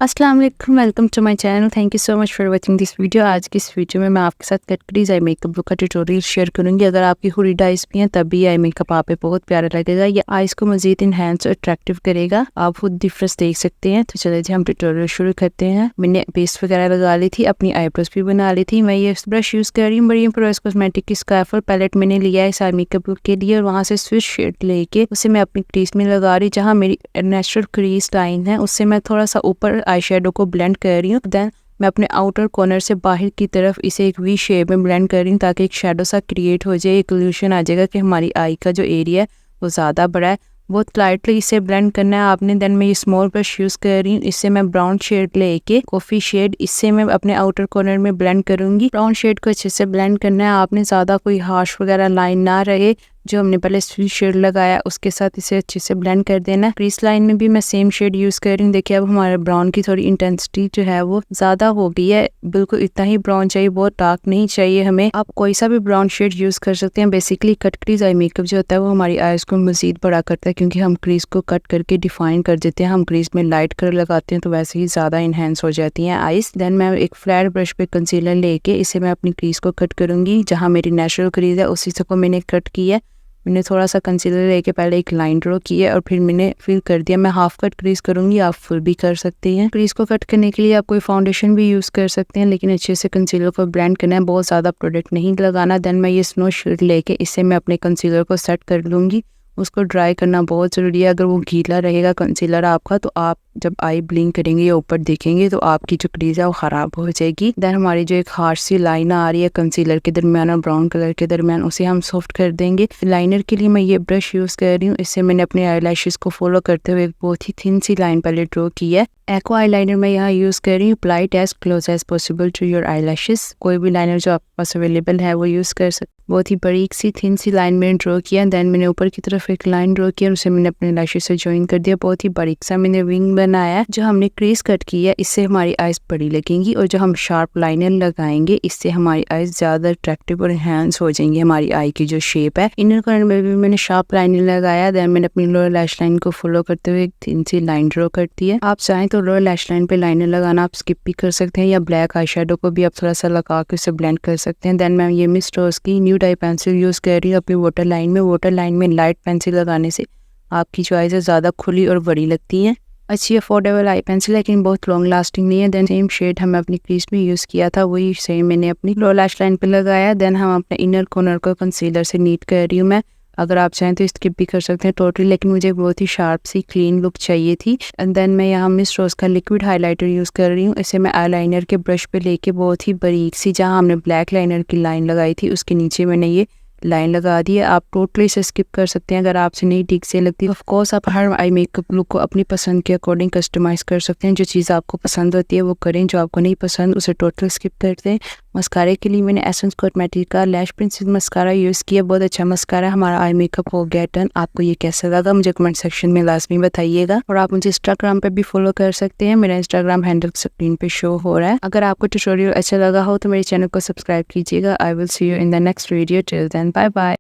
अस्सलाम वालेकुम, welcome to my channel. Thank you so much for watching this video. आज की इस वीडियो में मैं आपके साथ कटकरीज आई मेकअप लुक का ट्यूटोरियल शेयर करूंगी। अगर आपकी हुडीड आइज भी हैं तब भी आई मेकअप आप पे बहुत प्यारा लगेगा। ये आइज को मजीद इनहेंस और अट्रैक्टिव करेगा। आप खुद डिफरेंस देख सकते हैं। तो चलिए जी हम ट्यूटोरियल शुरू करते हैं। मैंने बेस वगैरह लगा ली थी, अपनी आईब्रोज भी बना ली थी। मैं ये ब्रश यूज कर रही हूँ मरियम प्रोस कॉस्मेटिक की स्काइफर पैलेट मैंने लिया है इस आई मेकअप लुक के लिए, और वहाँ से स्विच शेड लेके उसे मैं अपनी क्रीज में लगा रही। जहाँ मेरी नेचुरल क्रीज लाइन है उससे मैं थोड़ा सा ऊपर आई शेडो को ब्लेंड कर रही हूँ। देन मैं अपने आउटर कॉर्नर से बाहर की तरफ इसे एक वी शेप में ब्लेंड कर रही हूँ ताकि एक शेडो सा क्रिएट हो जाए। एक इल्यूशन आ जाएगा कि हमारी आई का जो एरिया है वो ज़्यादा बड़ा है। बहुत लाइटली इसे ब्लेंड करना है आपने। देन मैं ये स्मॉल ब्रश यूज़ कर रही हूँ, इससे मैं ब्राउन शेड लेके कॉफ़ी शेड इससे मैं अपने आउटर कॉर्नर में ब्लेंड करूँगी। ब्राउन शेड को अच्छे से ब्लेंड करना है आपने, ज़्यादा कोई हार्श वगैरह लाइन ना रहे। जो हमने पहले स्वीट शेड लगाया उसके साथ इसे अच्छे से ब्लेंड कर देना। क्रीज लाइन में भी मैं सेम शेड यूज कर रही हूँ। देखिए अब हमारे ब्राउन की थोड़ी इंटेंसिटी जो है वो ज्यादा हो गई है। बिल्कुल इतना ही ब्राउन चाहिए, बहुत डार्क नहीं चाहिए हमें। आप कोई सा भी ब्राउन शेड यूज कर सकते हैं। Basically cut crease eye makeup जो होता है वो हमारी आईज को मजीद बड़ा करता है, क्योंकि हम क्रीज को कट करके डिफाइन कर देते हैं। हम क्रीज में लाइट कलर लगाते हैं तो वैसे ही ज्यादा इनहेंस हो जाती है आईज। देन मैं एक फ्लैट ब्रश पे कंसीलर लेके इसे मैं अपनी क्रीज को कट करूंगी। जहाँ मेरी नेचुरल क्रीज है उसी से को मैंने कट किया है। मैंने थोड़ा सा कंसीलर लेके पहले एक लाइन ड्रॉ की है और फिर मैंने फिल कर दिया। मैं हाफ कट क्रीज करूंगी, आप फुल भी कर सकते हैं। क्रीज को कट करने के लिए आप कोई फाउंडेशन भी यूज कर सकते हैं, लेकिन अच्छे से कंसीलर को ब्लेंड करना है, बहुत ज़्यादा प्रोडक्ट नहीं लगाना। देन मैं ये स्नो शेड लेके इससे मैं अपने कंसीलर को सेट कर लूँगी। उसको ड्राई करना बहुत ज़रूरी है। अगर वो गीला रहेगा कंसीलर आपका तो आप जब आई ब्लिंक करेंगे या ऊपर देखेंगे तो आपकी जो क्रीज है वो ख़राब हो जाएगी। देन हमारी जो एक हार्श सी लाइन आ रही है कंसीलर के दरमियान और ब्राउन कलर के दरमियान, उसे हम सॉफ्ट कर देंगे। लाइनर के लिए मैं ये ब्रश यूज़ कर रही हूँ। इससे मैंने अपने आई लैशेस को फॉलो करते हुए एक बहुत ही थिन सी लाइन पहले ड्रॉ की है। एक्वा आई लाइनर मैं यहाँ यूज़ कर रही हूँ। Apply it as close as possible to your आई लैशेस। कोई भी लाइनर जो आपके पास अवेलेबल है वो यूज़ कर सकते। बहुत ही बारीक सी थिन सी लाइन मैंने ड्रॉ किया। देन मैंने ऊपर की तरफ एक लाइन ड्रॉ किया और उसे मैंने अपने लैशेस से ज्वाइन कर दिया। बहुत ही बारीक सा मैंने विंग बनाया। जो हमने क्रीज कट की है इससे हमारी आईज बड़ी लगेंगी, और जो हम शार्प लाइनर लगाएंगे इससे हमारी आईज ज़्यादा अट्रैक्टिव और एनहांस हो जाएंगी। हमारी आई की जो शेप है, इनर कॉर्नर में भी मैंने शार्प लाइनर लगाया। देन मैंने अपनी लोअर लैश लाइन को फॉलो करते हुए एक थिन सी लाइन ड्रॉ करती है। आप चाहें तो लोअर लैश लाइन पे लाइनर लगाना आप स्किप भी कर सकते हैं, या ब्लैक आई शेडो को भी आप थोड़ा सा लगा के उसे ब्लेंड कर सकते हैं। देन मैं ये मिस रोज की न्यू डाई पेंसिल यूज़ कर रही हूँ अपनी वाटर लाइन में। वाटर लाइन में लाइट पेंसिल लगाने से आपकी जो आईज ज़्यादा खुली और बड़ी लगती हैं। अच्छी अफोर्डेबल आई पेंसिल लेकिन बहुत लॉन्ग लास्टिंग नहीं है। देन सेम शेड हमें अपनी क्रीज में यूज़ किया था, वही सेम मैंने अपनी लोअर लैश लाइन पे लगाया। देन हम अपने इनर कॉर्नर को कंसीलर से नीट कर रही हूँ मैं। अगर आप चाहें तो स्किप भी कर सकते हैं टोटली, लेकिन मुझे बहुत ही शार्प सी क्लीन लुक चाहिए थी। एंड देन मैं यहाँ मिस रोज का लिक्विड हाइलाइटर यूज़ कर रही हूँ। इसे मैं आई लाइनर के ब्रश पे लेके बहुत ही बारीक सी, जहाँ हमने ब्लैक लाइनर की लाइन लगाई थी उसके नीचे मैंने ये लाइन लगा दी है। आप टोटली इसे स्किप कर सकते हैं अगर आपसे नहीं ठीक से लगती। ऑफ कोर्स आप हर आई मेकअप लुक को अपनी पसंद के अकॉर्डिंग कस्टमाइज कर सकते हैं। जो चीज़ आपको पसंद होती है वो करें, जो आपको नहीं पसंद उसे टोटल स्किप कर दें। मस्कारे के लिए मैंने एसेंस कॉस्मेटिक का लैश प्रिंसेस मस्कारा यूज़ किया। बहुत अच्छा मस्कारा, हमारा आई मेकअप हो गया डन। आपको ये कैसा लगा मुझे कमेंट सेक्शन में लाजमी बताइएगा। और आप मुझे इंस्टाग्राम पे भी फॉलो कर सकते हैं। मेरा इंस्टाग्राम हैंडल स्क्रीन पे शो हो रहा है। अगर आपको ट्यूटोरियल अच्छा लगा हो तो मेरे चैनल को सब्सक्राइब कीजिएगा। I will see you in the next video. Till then bye bye.